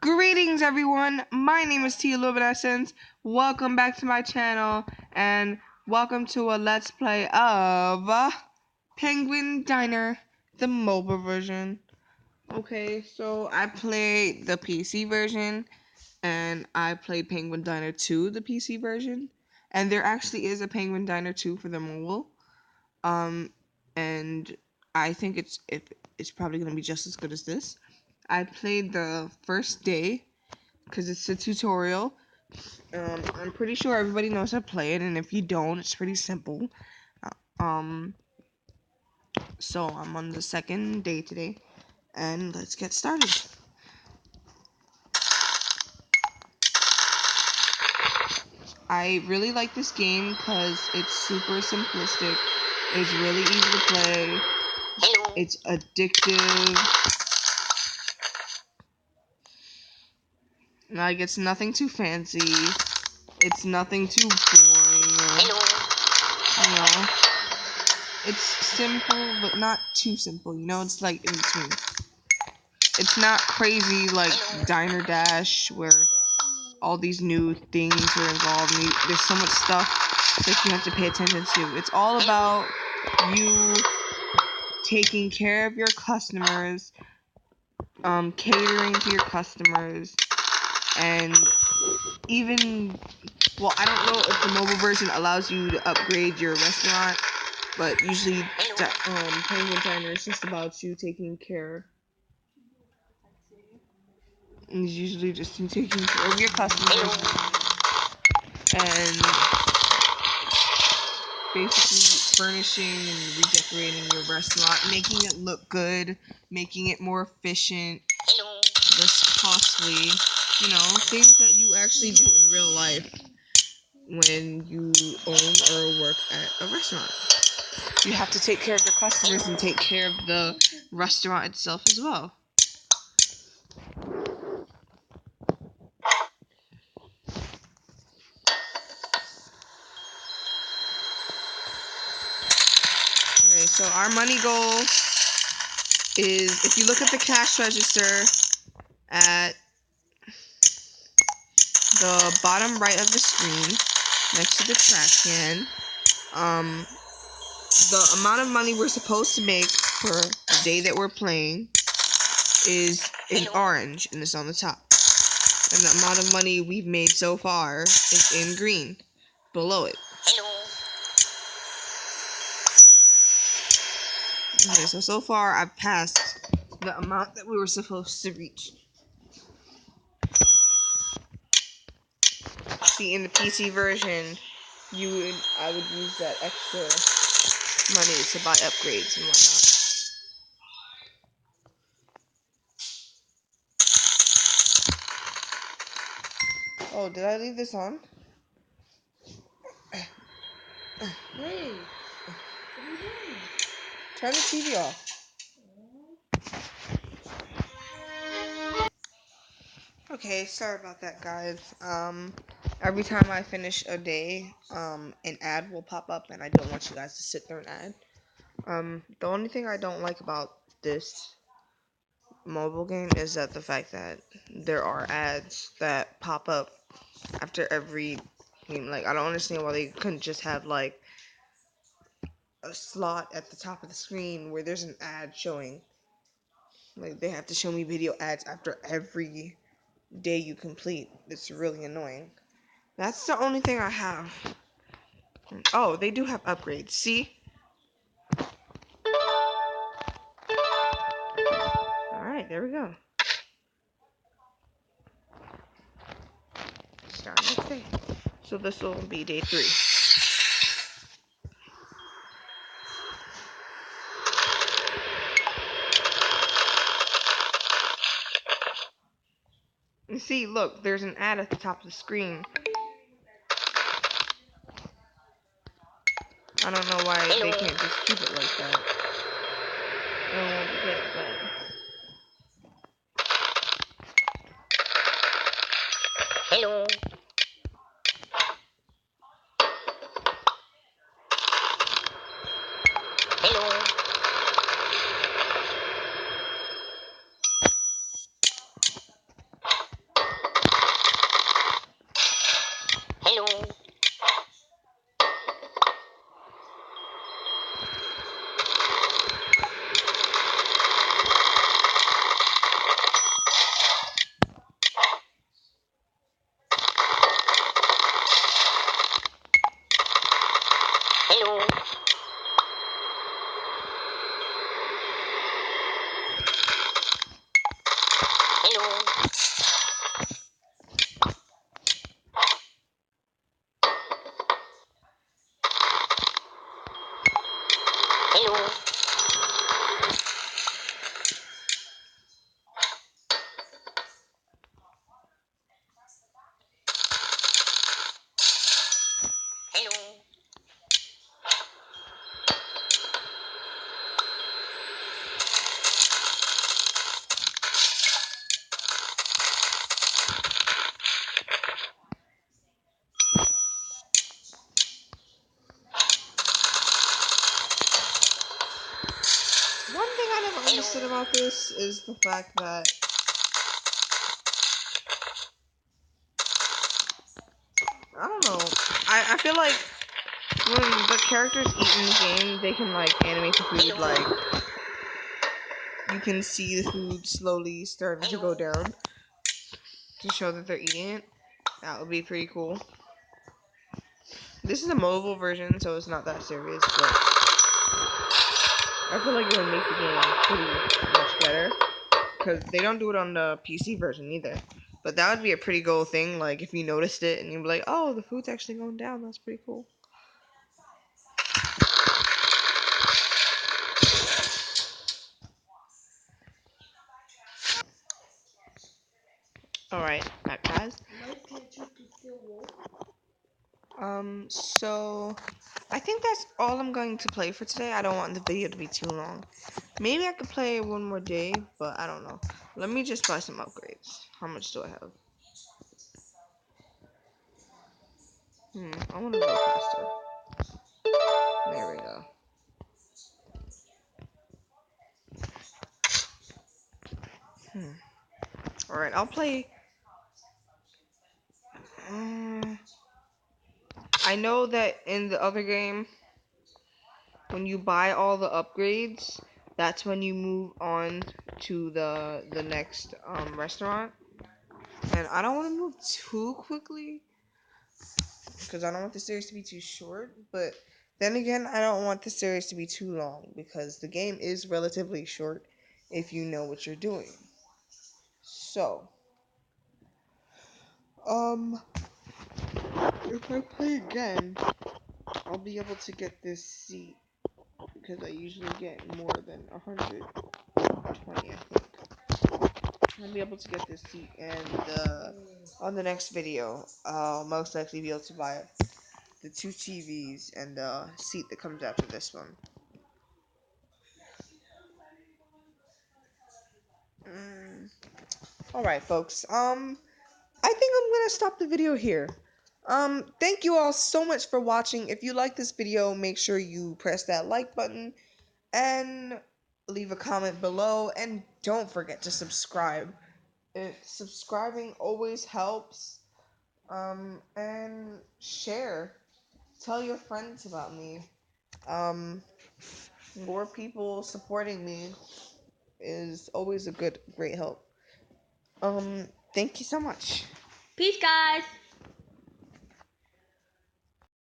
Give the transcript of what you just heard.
Greetings everyone, my name is T Luminescence. Welcome back to my channel and welcome to a let's play of Penguin Diner, the mobile version. Okay, so I played the PC version and I played Penguin Diner 2, the PC version. And there actually is a Penguin Diner 2 for the mobile. And I think it's probably gonna be just as good as this. I played the first day because it's a tutorial. I'm pretty sure everybody knows how to play it, and if you don't, it's pretty simple. So I'm on the second day today, and let's get started. I really like this game because it's super simplistic. It's really easy to play. It's addictive. Like, it's nothing too fancy. It's nothing too boring. You know, it's simple, but not too simple. You know, it's like in between. It's not crazy like Diner Dash, where all these new things are involved. And there's so much stuff that you have to pay attention to. It's all about you taking care of your customers, catering to your customers, and even, well, I don't know if the mobile version allows you to upgrade your restaurant, but usually Penguin Diner is just about you taking care. And it's usually just you taking care of your customers and basically furnishing and redecorating your restaurant, making it look good, making it more efficient, less costly, you know, things that you actually do in real life when you own or work at a restaurant. You have to take care of your customers and take care of the restaurant itself as well. Okay, so our money goal is, if you look at the cash register at the bottom right of the screen, next to the trash can, the amount of money we're supposed to make for the day that we're playing is in orange, and it's on the top. And the amount of money we've made so far is in green, below it. Okay, so far I've passed the amount that we were supposed to reach. See, in the PC version, I would use that extra money to buy upgrades and whatnot. Oh, did I leave this on? Hey, what are you doing? Turn the TV off. Okay, sorry about that, guys. Every time I finish a day, an ad will pop up, and I don't want you guys to sit there and ad. The only thing I don't like about this mobile game is that the fact that there are ads that pop up after every game. Like, I don't understand why they couldn't just have, like, a slot at the top of the screen where there's an ad showing. Like, they have to show me video ads after every day you complete. It's really annoying. That's the only thing I have. Oh, they do have upgrades. See? Alright, there we go. Start next day. So this will be day 3. You see, look, there's an ad at the top of the screen. I don't know why they can't just keep it like that. I don't want to get that. Hello. Hello. Hello. Hello. One thing I never understood about this is the fact that I don't know. I feel like when the characters eat in the game, they can like animate the food, like you can see the food slowly starting to go down to show that they're eating it. That would be pretty cool. This is a mobile version, so it's not that serious, but I feel like it would make the game pretty much better. Because they don't do it on the PC version either. But that would be a pretty cool thing, like if you noticed it and you'd be like, oh, the food's actually going down, that's pretty cool. Alright, back guys. So I think that's all I'm going to play for today. I don't want the video to be too long. Maybe I could play one more day, but I don't know. Let me just buy some upgrades. How much do I have? I want to go faster. There we go. Alright, I'll play. I know that in the other game, when you buy all the upgrades, that's when you move on to the next restaurant. And I don't want to move too quickly because I don't want the series to be too short. But then again, I don't want the series to be too long because the game is relatively short if you know what you're doing. So, if I play again, I'll be able to get this seat because I usually get more than 120, I think. I'll be able to get this seat, and on the next video, I'll most likely be able to buy the 2 TVs and the seat that comes after this one. Alright, folks. I think I'm gonna stop the video here. Thank you all so much for watching. If you like this video, make sure you press that like button and leave a comment below, and don't forget to subscribe. Subscribing always helps. And share. Tell your friends about me. More people supporting me is always a great help. Thank you so much. Peace, guys.